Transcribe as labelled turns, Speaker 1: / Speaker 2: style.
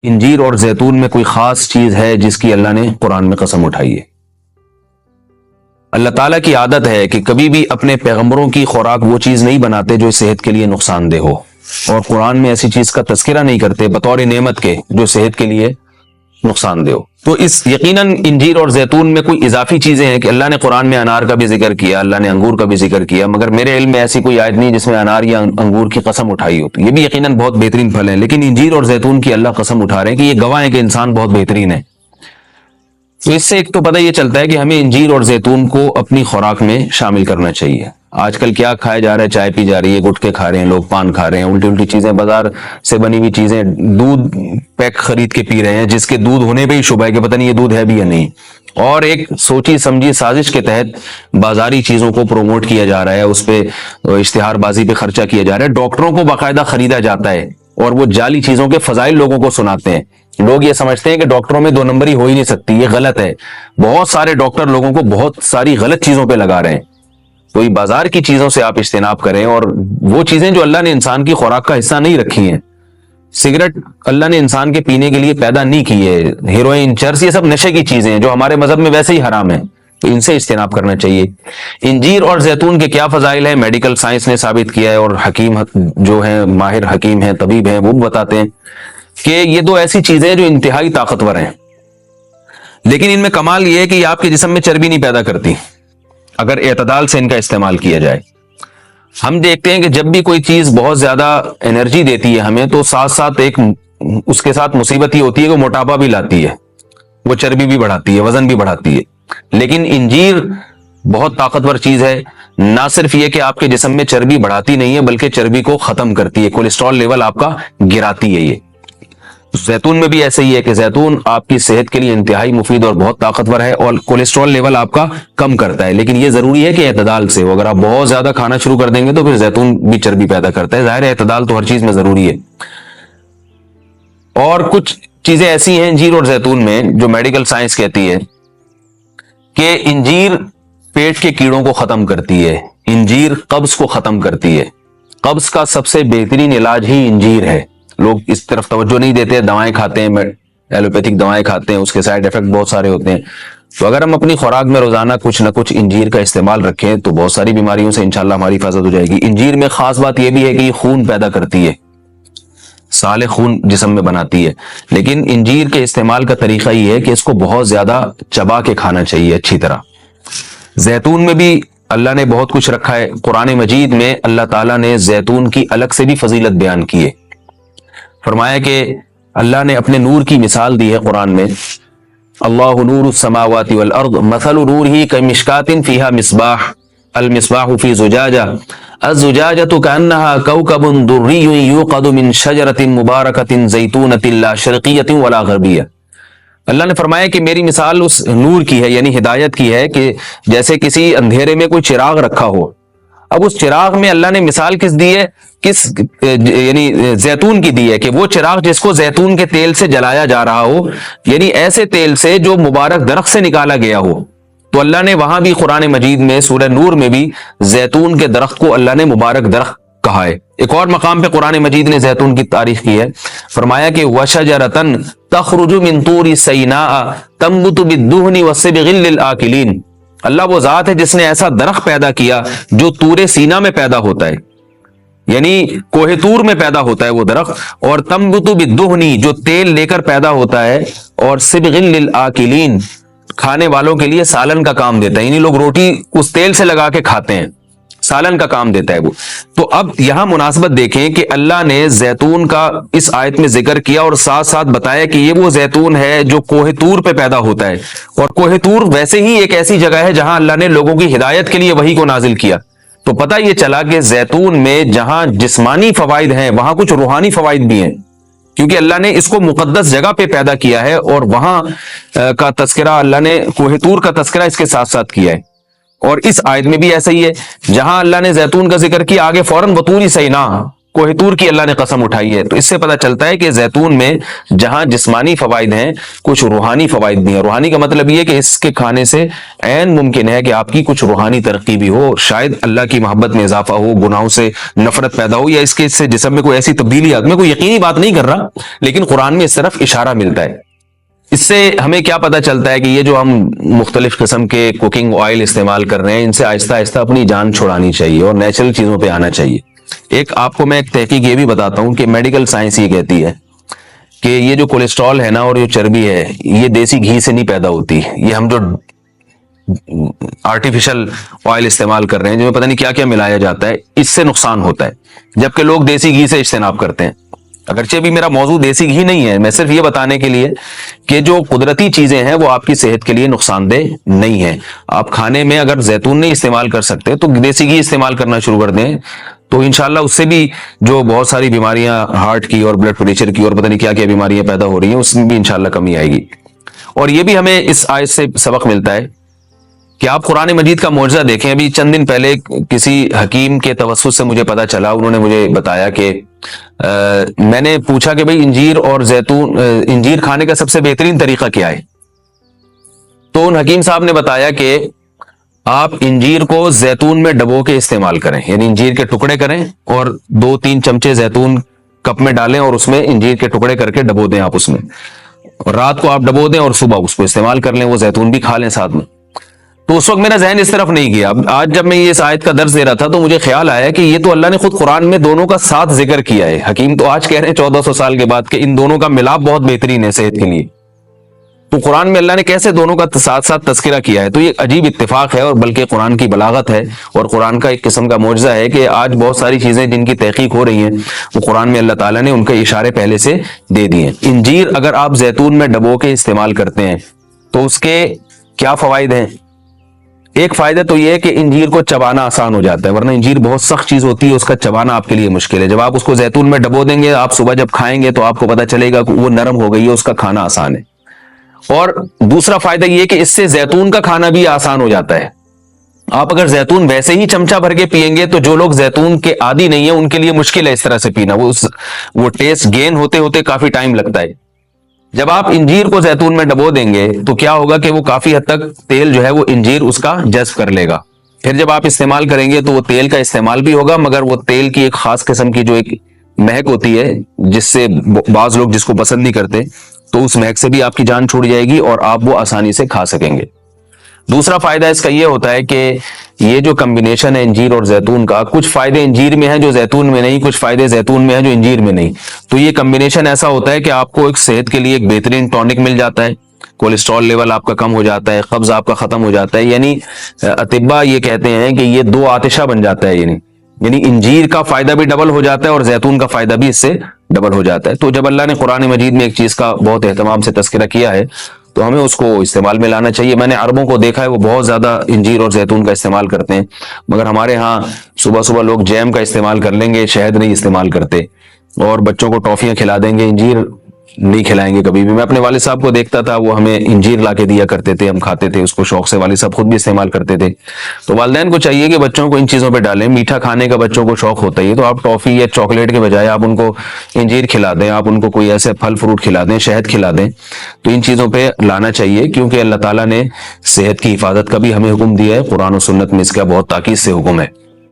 Speaker 1: انجیر اور زیتون میں کوئی خاص چیز ہے جس کی اللہ نے قرآن میں قسم اٹھائی ہے؟ اللہ تعالیٰ کی عادت ہے کہ کبھی بھی اپنے پیغمبروں کی خوراک وہ چیز نہیں بناتے جو صحت کے لیے نقصان دہ ہو، اور قرآن میں ایسی چیز کا تذکرہ نہیں کرتے بطور نعمت کے جو صحت کے لیے نقصان دہ ہو۔ تو اس یقیناً انجیر اور زیتون میں کوئی اضافی چیزیں ہیں کہ اللہ نے قرآن میں انار کا بھی ذکر کیا، اللہ نے انگور کا بھی ذکر کیا، مگر میرے علم میں ایسی کوئی آیت نہیں جس میں انار یا انگور کی قسم اٹھائی ہو۔ یہ بھی یقیناً بہت بہترین پھل ہے، لیکن انجیر اور زیتون کی اللہ قسم اٹھا رہے ہیں کہ یہ گواہ ہے کہ انسان بہت بہترین ہے۔ تو اس سے ایک تو پتہ یہ چلتا ہے کہ ہمیں انجیر اور زیتون کو اپنی خوراک میں شامل کرنا چاہیے۔ آج کل کیا کھایا جا رہا ہے؟ چائے پی جا رہی ہے، گٹکے کھا رہے ہیں لوگ، پان کھا رہے ہیں، الٹی الٹی چیزیں، بازار سے بنی ہوئی چیزیں، دودھ پیک خرید کے پی رہے ہیں جس کے دودھ ہونے پہ ہی شبہ ہے کہ پتہ نہیں یہ دودھ ہے بھی یا نہیں، اور ایک سوچی سمجھی سازش کے تحت بازاری چیزوں کو پروموٹ کیا جا رہا ہے، اس پہ اشتہار بازی پہ خرچہ کیا جا رہا ہے، ڈاکٹروں کو باقاعدہ خریدا جاتا ہے اور وہ جعلی چیزوں کے فضائل لوگوں کو سناتے ہیں۔ لوگ یہ سمجھتے ہیں کہ ڈاکٹروں میں دو نمبری ہو ہی نہیں سکتی، یہ غلط ہے۔ بہت سارے ڈاکٹر لوگوں کو بہت ساری غلط چیزوں پہ لگا رہے ہیں۔ تو یہ بازار کی چیزوں سے آپ اجتناب کریں، اور وہ چیزیں جو اللہ نے انسان کی خوراک کا حصہ نہیں رکھی ہیں، سگریٹ اللہ نے انسان کے پینے کے لیے پیدا نہیں کی ہے، ہیروئن، چرس، یہ سب نشے کی چیزیں ہیں جو ہمارے مذہب میں ویسے ہی حرام ہیں، تو ان سے اجتناب کرنا چاہیے۔ انجیر اور زیتون کے کیا فضائل ہیں؟ میڈیکل سائنس نے ثابت کیا ہے، اور حکیم جو ہیں، ماہر حکیم ہیں، طبیب ہیں، وہ بتاتے ہیں کہ یہ دو ایسی چیزیں جو انتہائی طاقتور ہیں، لیکن ان میں کمال یہ ہے کہ یہ آپ کے جسم میں چربی نہیں پیدا کرتی اگر اعتدال سے ان کا استعمال کیا جائے۔ ہم دیکھتے ہیں کہ جب بھی کوئی چیز بہت زیادہ انرجی دیتی ہے ہمیں، تو ساتھ ساتھ ایک اس کے ساتھ مصیبت ہی ہوتی ہے کہ وہ موٹاپا بھی لاتی ہے، وہ چربی بھی بڑھاتی ہے، وزن بھی بڑھاتی ہے۔ لیکن انجیر بہت طاقتور چیز ہے، نہ صرف یہ کہ آپ کے جسم میں چربی بڑھاتی نہیں ہے بلکہ چربی کو ختم کرتی ہے، کولیسٹرول لیول آپ کا گراتی ہے۔ یہ زیتون میں بھی ایسے ہی ہے کہ زیتون آپ کی صحت کے لیے انتہائی مفید اور بہت طاقتور ہے، اور کولیسٹرول لیول آپ کا کم کرتا ہے، لیکن یہ ضروری ہے کہ اعتدال سے ہو۔ اگر آپ بہت زیادہ کھانا شروع کر دیں گے تو پھر زیتون بھی چربی پیدا کرتا ہے، ظاہر ہے اعتدال تو ہر چیز میں ضروری ہے۔ اور کچھ چیزیں ایسی ہیں انجیر اور زیتون میں جو میڈیکل سائنس کہتی ہے کہ انجیر پیٹ کے کیڑوں کو ختم کرتی ہے، انجیر قبض کو ختم کرتی ہے، قبض کا سب سے بہترین علاج ہی انجیر ہے۔ لوگ اس طرف توجہ نہیں دیتے، دوائیں کھاتے ہیں، ایلوپیتھک دوائیں کھاتے ہیں، اس کے سائیڈ ایفیکٹ بہت سارے ہوتے ہیں۔ تو اگر ہم اپنی خوراک میں روزانہ کچھ نہ کچھ انجیر کا استعمال رکھیں تو بہت ساری بیماریوں سے انشاءاللہ ہماری حفاظت ہو جائے گی۔ انجیر میں خاص بات یہ بھی ہے کہ یہ خون پیدا کرتی ہے، سالے خون جسم میں بناتی ہے، لیکن انجیر کے استعمال کا طریقہ یہ ہے کہ اس کو بہت زیادہ چبا کے کھانا چاہیے اچھی طرح۔ زیتون میں بھی اللہ نے بہت کچھ رکھا ہے، قرآن مجید میں اللہ تعالیٰ نے زیتون کی الگ سے بھی فضیلت بیان کی ہے۔ فرمایا کہ اللہ نے اپنے نور کی مثال دی ہے قرآن میں، اللہ نور السماوات والارض مثل نورہ کمشکات فیہا مصباح المصباح فی زجاجہ الزجاجۃ کأنہا کوکب دری یوقد من شجرۃ مبارکۃ زیتونۃ لا شرقیۃ ولا غربیہ۔ اللہ نے فرمایا کہ میری مثال اس نور کی ہے، یعنی ہدایت کی ہے، کہ جیسے کسی اندھیرے میں کوئی چراغ رکھا ہو۔ اب اس چراغ میں اللہ نے مثال کس دی ہے؟ یعنی زیتون کی دی ہے، کہ وہ چراغ جس کو زیتون کے تیل سے جلایا جا رہا ہو، یعنی ایسے تیل سے جو مبارک درخت سے نکالا گیا ہو۔ تو اللہ نے وہاں بھی قرآن مجید میں سورہ نور میں بھی زیتون کے درخت کو اللہ نے مبارک درخت کہا ہے۔ ایک اور مقام پہ قرآن مجید نے زیتون کی تعریف کی ہے، فرمایا کہ وَشَجَرَةً تَخْرُجُ مِن طُورِ سَيْنَاءَ تَنبُتُ بِالدُّهْنِ وَالصِّبْغِ لِلْآكِلِينَ۔ اللہ وہ ذات ہے جس نے ایسا درخت پیدا کیا جو طور سینا میں پیدا ہوتا ہے، یعنی کوہ طور میں پیدا ہوتا ہے وہ درخت، اور تنبت بالدہن جو تیل لے کر پیدا ہوتا ہے، اور صبغ للآکلین کھانے والوں کے لیے سالن کا کام دیتا ہے، یعنی لوگ روٹی اس تیل سے لگا کے کھاتے ہیں، سالن کا کام دیتا ہے وہ۔ تو اب یہاں مناسبت دیکھیں کہ اللہ نے زیتون کا اس آیت میں ذکر کیا اور ساتھ ساتھ بتایا کہ یہ وہ زیتون ہے جو کوہ طور پہ پیدا ہوتا ہے، اور کوہ طور ویسے ہی ایک ایسی جگہ ہے جہاں اللہ نے لوگوں کی ہدایت کے لیے وحی کو نازل کیا۔ تو پتہ یہ چلا کہ زیتون میں جہاں جسمانی فوائد ہیں وہاں کچھ روحانی فوائد بھی ہیں، کیونکہ اللہ نے اس کو مقدس جگہ پہ پیدا کیا ہے، اور وہاں کا تذکرہ اللہ نے کوہ طور کا تذکرہ اس کے ساتھ ساتھ کیا ہے۔ اور اس آیت میں بھی ایسا ہی ہے، جہاں اللہ نے زیتون کا ذکر کیا آگے فوراً وطور سینا، کوہ طور کی اللہ نے قسم اٹھائی ہے۔ تو اس سے پتہ چلتا ہے کہ زیتون میں جہاں جسمانی فوائد ہیں، کچھ روحانی فوائد بھی ہیں۔ روحانی کا مطلب یہ کہ اس کے کھانے سے عین ممکن ہے کہ آپ کی کچھ روحانی ترقی بھی ہو، شاید اللہ کی محبت میں اضافہ ہو، گناہوں سے نفرت پیدا ہو، یا اس کے سے جسم میں کوئی ایسی تبدیلی آ۔ میں کوئی یقینی بات نہیں کر رہا، لیکن قرآن میں اس طرف اشارہ ملتا ہے۔ اس سے ہمیں کیا پتہ چلتا ہے کہ یہ جو ہم مختلف قسم کے کوکنگ آئل استعمال کر رہے ہیں، ان سے آہستہ آہستہ اپنی جان چھڑانی چاہیے اور نیچرل چیزوں پہ آنا چاہیے۔ ایک آپ کو میں ایک تحقیق یہ بھی بتاتا ہوں کہ میڈیکل سائنس یہ کہتی ہے کہ یہ جو کولیسٹرول ہے نا اور یہ چربی ہے، یہ دیسی گھی سے نہیں پیدا ہوتی، یہ ہم جو آرٹیفیشل آئل استعمال کر رہے ہیں، جو پتہ نہیں کیا کیا ملایا جاتا ہے، اس سے نقصان ہوتا ہے، جبکہ لوگ دیسی گھی سے اجتناب کرتے ہیں۔ اگرچہ بھی میرا موضوع دیسی گھی نہیں ہے، میں صرف یہ بتانے کے لیے کہ جو قدرتی چیزیں ہیں وہ آپ کی صحت کے لیے نقصان دہ نہیں ہیں۔ آپ کھانے میں اگر زیتون نہیں استعمال کر سکتے تو دیسی گھی استعمال کرنا شروع کر دیں، تو انشاءاللہ اس سے بھی جو بہت ساری بیماریاں ہارٹ کی اور بلڈ پریشر کی اور پتہ نہیں کیا کیا بیماریاں پیدا ہو رہی ہیں، اس میں بھی انشاءاللہ کمی آئے گی۔ اور یہ بھی ہمیں اس آیت سے سبق ملتا ہے کہ آپ قرآن مجید کا معجزہ دیکھیں۔ ابھی چند دن پہلے کسی حکیم کے توسط سے مجھے پتا چلا، انہوں نے مجھے بتایا کہ میں نے پوچھا کہ بھئی انجیر اور زیتون، انجیر کھانے کا سب سے بہترین طریقہ کیا ہے؟ تو ان حکیم صاحب نے بتایا کہ آپ انجیر کو زیتون میں ڈبو کے استعمال کریں، یعنی انجیر کے ٹکڑے کریں اور 2-3 چمچے زیتون کپ میں ڈالیں اور اس میں انجیر کے ٹکڑے کر کے ڈبو دیں آپ اس میں، اور رات کو آپ ڈبو دیں اور صبح اس کو استعمال کر لیں، وہ زیتون بھی کھا لیں ساتھ میں۔ تو اس وقت میرا ذہن اس طرف نہیں گیا۔ اب آج جب میں یہ اس آیت کا درس دے رہا تھا تو مجھے خیال آیا کہ یہ تو اللہ نے خود قرآن میں دونوں کا ساتھ ذکر کیا ہے۔ حکیم تو آج کہہ رہے ہیں 1400 سال کے بعد کہ ان دونوں کا ملاپ بہت بہترین ہے صحت کے لیے، تو قرآن میں اللہ نے کیسے دونوں کا ساتھ ساتھ تذکرہ کیا ہے؟ تو یہ عجیب اتفاق ہے، اور بلکہ قرآن کی بلاغت ہے اور قرآن کا ایک قسم کا معجزہ ہے کہ آج بہت ساری چیزیں جن کی تحقیق ہو رہی ہیں وہ قرآن میں اللہ تعالیٰ نے ان کے اشارے پہلے سے دے دیے ہیں۔ انجیر اگر آپ زیتون میں ڈبو کے استعمال کرتے ہیں تو اس کے کیا فوائد ہیں؟ ایک فائدہ تو یہ ہے کہ انجیر کو چبانا آسان ہو جاتا ہے، ورنہ انجیر بہت سخت چیز ہوتی ہے، اس کا چبانا آپ کے لیے مشکل ہے۔ جب آپ اس کو زیتون میں ڈبو دیں گے، آپ صبح جب کھائیں گے تو آپ کو پتہ چلے گا کہ وہ نرم ہو گئی ہے، اس کا کھانا آسان ہے۔ اور دوسرا فائدہ یہ کہ اس سے زیتون کا کھانا بھی آسان ہو جاتا ہے۔ آپ اگر زیتون ویسے ہی چمچہ بھر کے پیئیں گے تو جو لوگ زیتون کے عادی نہیں ہیں ان کے لیے مشکل ہے اس طرح سے پینا، وہ ٹیسٹ گین ہوتے ہوتے کافی ٹائم لگتا ہے۔ جب آپ انجیر کو زیتون میں ڈبو دیں گے تو کیا ہوگا کہ وہ کافی حد تک تیل جو ہے وہ انجیر اس کا جذب کر لے گا، پھر جب آپ استعمال کریں گے تو وہ تیل کا استعمال بھی ہوگا، مگر وہ تیل کی ایک خاص قسم کی جو ایک مہک ہوتی ہے جس سے بعض لوگ جس کو پسند نہیں کرتے، تو اس مہک سے بھی آپ کی جان چھوٹ جائے گی اور آپ وہ آسانی سے کھا سکیں گے۔ دوسرا فائدہ اس کا یہ ہوتا ہے کہ یہ جو کمبینیشن ہے انجیر اور زیتون کا، کچھ فائدے انجیر میں ہیں جو زیتون میں نہیں، کچھ فائدے زیتون میں ہیں جو انجیر میں نہیں، تو یہ کمبینیشن ایسا ہوتا ہے کہ آپ کو ایک صحت کے لیے ایک بہترین ٹونک مل جاتا ہے، کولیسٹرول لیول آپ کا کم ہو جاتا ہے، قبض آپ کا ختم ہو جاتا ہے، یعنی اطباء یہ کہتے ہیں کہ یہ 2 آتشہ بن جاتا ہے، یعنی انجیر کا فائدہ بھی ڈبل ہو جاتا ہے اور زیتون کا فائدہ بھی اس سے ڈبل ہو جاتا ہے۔ تو جب اللہ نے قرآن مجید میں ایک چیز کا بہت اہتمام سے تذکرہ کیا ہے تو ہمیں اس کو استعمال میں لانا چاہیے۔ میں نے عربوں کو دیکھا ہے وہ بہت زیادہ انجیر اور زیتون کا استعمال کرتے ہیں، مگر ہمارے ہاں صبح صبح لوگ جیم کا استعمال کر لیں گے، شہد نہیں استعمال کرتے، اور بچوں کو ٹافیاں کھلا دیں گے، انجیر نہیں کھلائیں گے کبھی بھی۔ میں اپنے والد صاحب کو دیکھتا تھا، وہ ہمیں انجیر لا کے دیا کرتے تھے، ہم کھاتے تھے اس کو شوق سے، والد صاحب خود بھی استعمال کرتے تھے۔ تو والدین کو چاہیے کہ بچوں کو ان چیزوں پہ ڈالیں، میٹھا کھانے کا بچوں کو شوق ہوتا ہی ہے تو آپ ٹافی یا چاکلیٹ کے بجائے آپ ان کو انجیر کھلا دیں، آپ ان کو کوئی ایسے پھل فروٹ کھلا دیں، شہد کھلا دیں، تو ان چیزوں پہ لانا چاہیے، کیونکہ اللہ تعالیٰ نے صحت کی حفاظت کا بھی ہمیں حکم دیا ہے، قرآن و سنت میں اس کا بہت تاکید سے حکم ہے۔